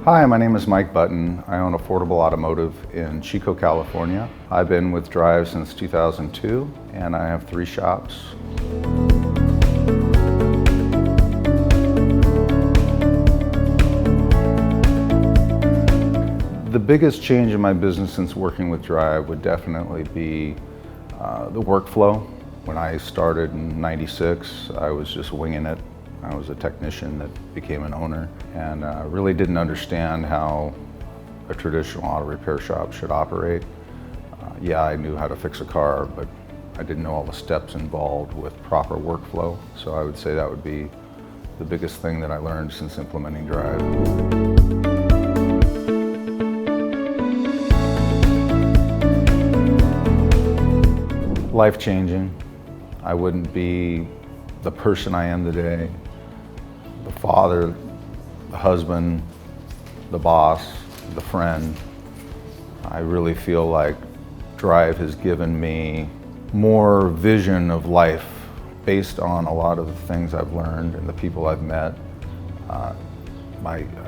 Hi, my name is Mike Button. I own Affordable Automotive in Chico, California. I've been with Drive since 2002, and I have 3 shops. The biggest change in my business since working with Drive would definitely be the workflow. When I started in '96, I was just winging it. I was a technician that became an owner and really didn't understand how a traditional auto repair shop should operate. Yeah, I knew how to fix a car, but I didn't know all the steps involved with proper workflow. So I would say that would be the biggest thing that I learned since implementing Drive. Life-changing. I wouldn't be the person I am today, the father, the husband, the boss, the friend. I really feel like Drive has given me more vision of life based on a lot of the things I've learned and the people I've met. I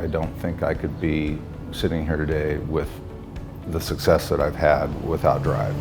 don't think I could be sitting here today with the success that I've had without Drive.